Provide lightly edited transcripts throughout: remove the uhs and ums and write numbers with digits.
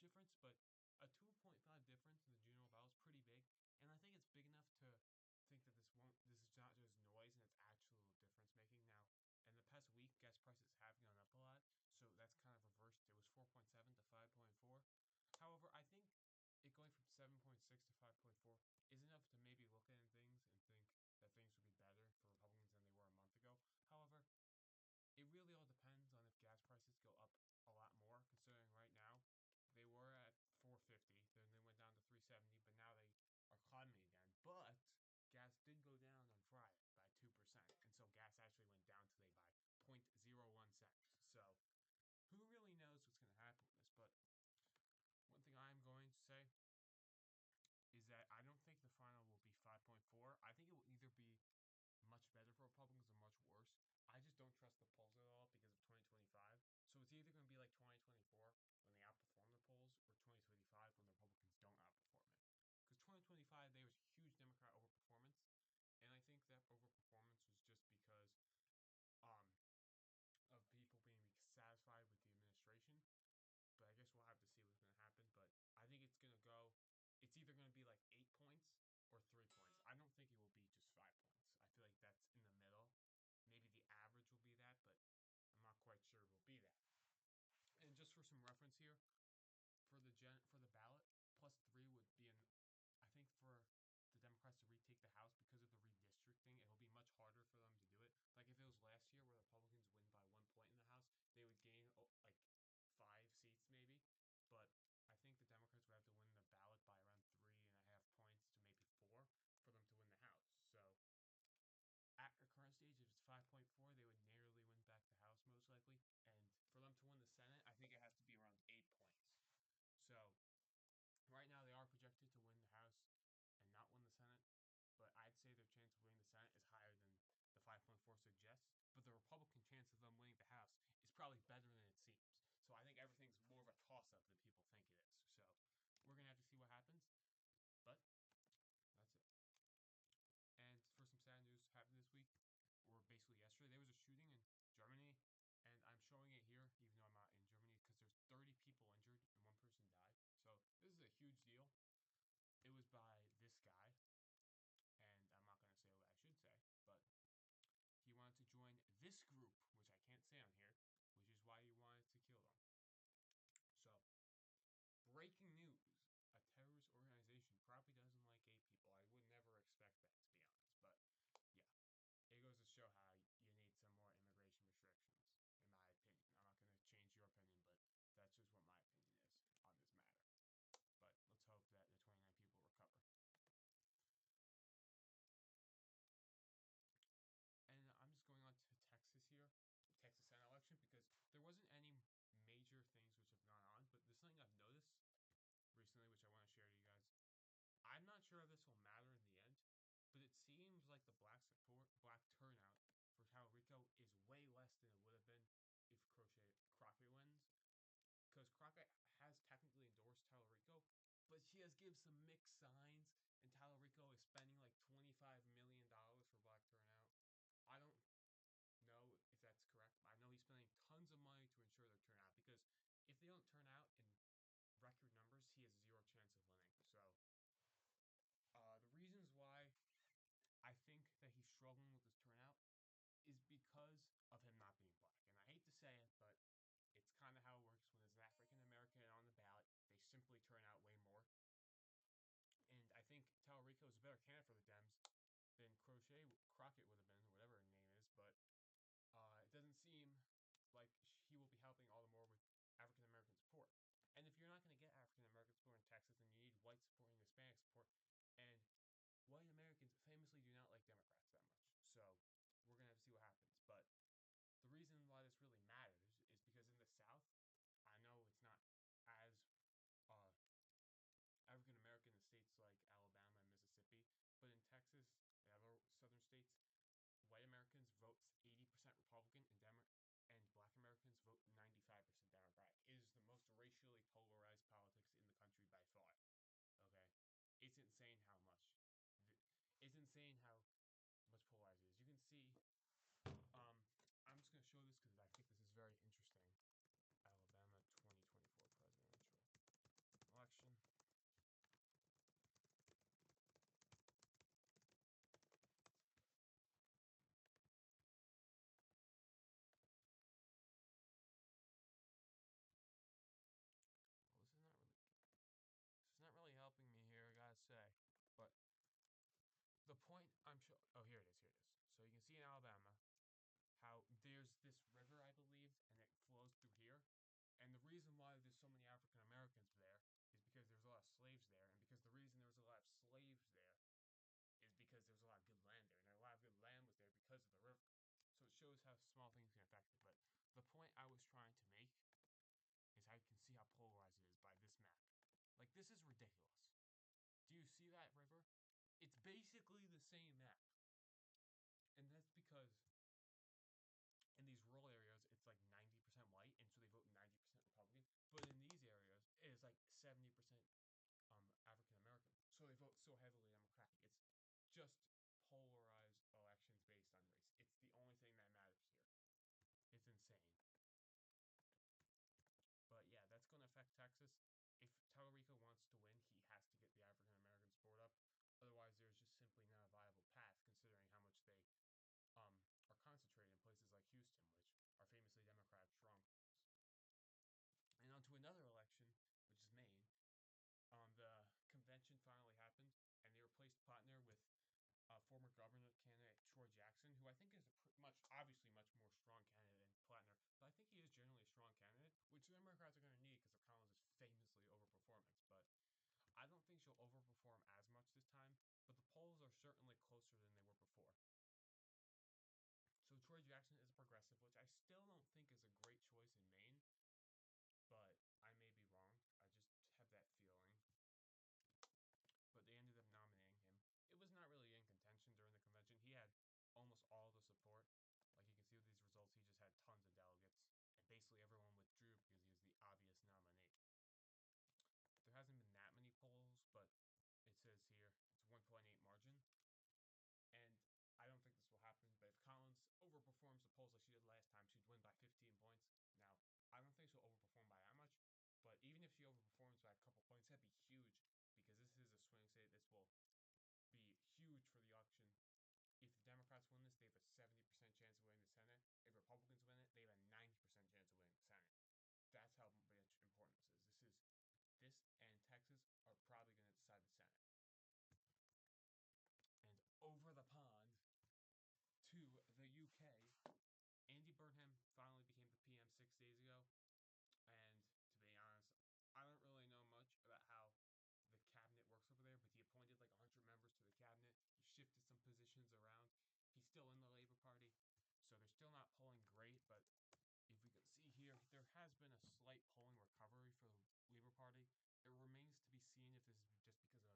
huge difference, but a 2.5 difference in the general vow is pretty big, and I think it's big enough to think that this is not just noise and it's actual difference making. Now, in the past week, gas prices have gone up a lot, so that's kind of reversed. It was 4.7 to 5.4. However, I think it going from 7.6 to 5.4 is enough to maybe look at things and think that things would be better for Republicans than they were a month ago. However, it really all depends on if gas prices go up a lot more, considering right now they were at 450, then they went down to 370, but now they are climbing again. But gas did go down on Friday by 2%, and so gas actually went down today by 0.01 cents. So who really knows what's going to happen with this? But one thing I'm going to say is that I don't think the final will be 5.4. I think it will either be much better for Republicans or much worse. I just don't trust the polls at all because of 2025. So it's either going to be like 2024 when they outperform the polls or 2025 when the Republicans don't outperform it. Because 2025, there was huge Democrat overperformance. And I think that overperformance was just because um, of people being satisfied with the administration. But I guess we'll have to see what's going to happen. But I think it's either going to be like 8 points or 3 points. I don't think it will be just 5 points. I feel like that's in the middle. Maybe the average will be that, but I'm not quite sure it will be that. And just for some reference here, for the ballot, +3 would be I think for the Democrats to retake the House because of the redistricting, it'll be much harder for them to do it. Like if it was last year where the Republicans win by 1 point in the House, they would gain like 5 seats maybe. But I think the Democrats would have to win the ballot by around 3.5 points to maybe 4 for them to win the House. So at the current stage, if it's 5.4, they would narrowly win back the House most likely. And for them to win the Senate, I think it has to be around 8 points. So right now they are projected to win the House and not win the Senate, but I'd say their chance of winning the Senate is higher than the 5.4 suggests. But the Republican chance of them winning the House is probably better than it seems. So I think everything's more of a toss-up than people think it is. So we're gonna have to see what happens. But that's it. And for some sad news happened this week, or basically yesterday, there was a shooting in Germany, and I'm showing it here, even though I'm not in Germany, because there's 30 people injured and 1 person died. So this is a huge deal. It was by this guy, and I'm not going to say what I should say, but he wanted to join this group, which I can't say on here, which is why he wanted to kill them. So, breaking news. A terrorist organization probably doesn't like gay people. I would never expect that, to be honest. But, yeah. It goes to show how you need some more immigration restrictions, in my opinion. I'm not going to change your opinion, but that's just what my opinion is on this matter. But let's hope that the 29 people recover. And I'm just going on to Texas here, Texas Senate election, because there wasn't any major things which have gone on, but there's something I've noticed recently which I want to share to you guys. I'm not sure if this will matter in the end, but it seems like the black turnout for Talarico is way less than it would have been if Crockett wins. Because Crockett has technically endorsed Talarico, but she has given some mixed signs, and Talarico is spending like $25 million for black turnout. I don't know if that's correct. I know he's spending tons of money to ensure their turnout because if they don't turn out in record numbers, he has zero chance of winning. So, the reasons why I think that he's struggling with his turnout is because of him not being black. And I hate to say it, but it's kind of how it works when there's an African American on the ballot. They simply turn out way more. And I think Talarico is a better candidate for the Dems than Crockett would have been, whatever her name is. But it doesn't seem like he will be helping all the more with African American support. And if you're not going to get African American support in Texas, then you need white support and Hispanic support. And white Americans famously do not like Democrats that much. So we're going to have to see what happens. But the reason why this really matters is because in the South, I know it's not as uh, African American in states like Alabama and Mississippi, but in Texas and other southern states, white Americans vote 80% Republican and black Americans vote 95% Democratic. It is the most racially polarized politics in the country by far. Okay? It's insane how much. It's insane how much polarized it is. You can see, I'm just going to show this because I think this is very interesting. Alabama 2024 presidential. see in Alabama how there's this river, I believe, and it flows through here. And the reason why there's so many African Americans there is because there's a lot of slaves there, and because the reason there was a lot of slaves there is because there was a lot of good land there, and a lot of good land was there because of the river. So it shows how small things can affect it. But the point I was trying to make is how you can see how polarized it is by this map. Like, this is ridiculous. Do you see that river? It's basically the same map. And that's because in these rural areas, it's like 90% white, and so they vote 90% Republican. But in these areas, it is like 70% African American. So they vote so heavily Democratic. It's just polarized elections based on race. It's the only thing that matters here. It's insane. But yeah, that's going to affect Texas. If Tallarico wants to win, he has to get the African American support up. Otherwise, there's just simply not a viable path, considering how much they are concentrated in places like Houston, which are famously Democratic strongholds. And on to another election, which is Maine. The convention finally happened, and they replaced Platner with former governor candidate Troy Jackson, who I think is a obviously much more strong candidate than Platner, but I think he is generally a strong candidate, which the Democrats are going to need because Collins is famously overperforming. But I don't think she'll overperform as much this time, but the polls are certainly closer than they were before. So Troy Jackson is a progressive, which I still don't think is a great choice in Maine, but I may be wrong. I just have that feeling. But they ended up nominating him. It was not really in contention during the convention. He had almost all the support. Like you can see with these results, he just had tons of delegates. And basically everyone withdrew because he was the obvious nominee. There hasn't been that many polls, but it says here it's 1.8 margin. And I don't think this will happen, but if Collins overperforms the polls like she did last time, she'd win by 15 points. Now, I don't think she'll overperform by that much, but even if she overperforms by a couple points, that'd be huge because this is a swing state. This will be huge for the election. If the Democrats win this, they have a 70% chance of winning the Senate. If Republicans win it, they have a 90% chance of winning the Senate. That's how much important this is. This and Texas are probably going to decide the Senate. And over the pond to the UK, Andy Burnham finally became the PM 6 days ago. And to be honest, I don't really know much about how the cabinet works over there, but he appointed like 100 members to the cabinet. He shifted some positions around. He's still in the Labour Party, so they're still not polling great, but if we can see here, there has been a slight polling recovery for the Labour Party. It remains to be seen if this is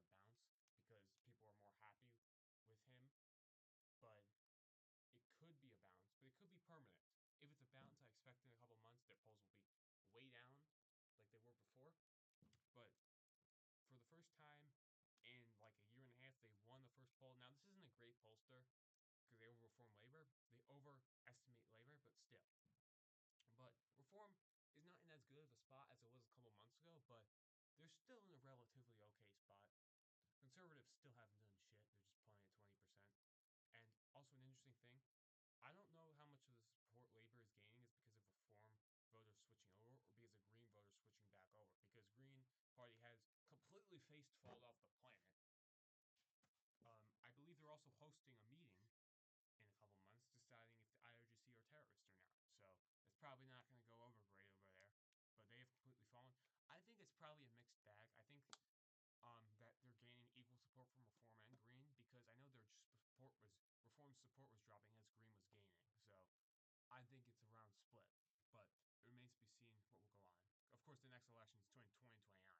just because of a bounce, because people are more happy with him, but it could be a bounce, but it could be permanent. If it's a bounce, I expect in a couple months their polls will be way down like they were before. But for the first time in like a year and a half, they won the first poll. Now, this isn't a great pollster because they over-reform Labor. They overestimate Labor, but still. But Reform is not in as good of a spot as it was a couple months ago, but they're still in a relatively okay spot. Conservatives still haven't done shit. They're just playing at 20%. And also an interesting thing, I don't know how much of the support Labor is gaining is because of Reform voters switching over or because of Green voters switching back over. Because Green Party has completely fall off the planet. I believe they're also hosting a meeting in a couple months deciding if the IRGC are terrorists or not. So it's probably not going to go over great over there. But they have completely fallen. I think it's probably a mixed bag. I think that they're gaining equal support from Reform and Green because I know their Reform's support was dropping as Green was gaining. So I think it's around split, but it remains to be seen what will go on. Of course, the next election is 2029,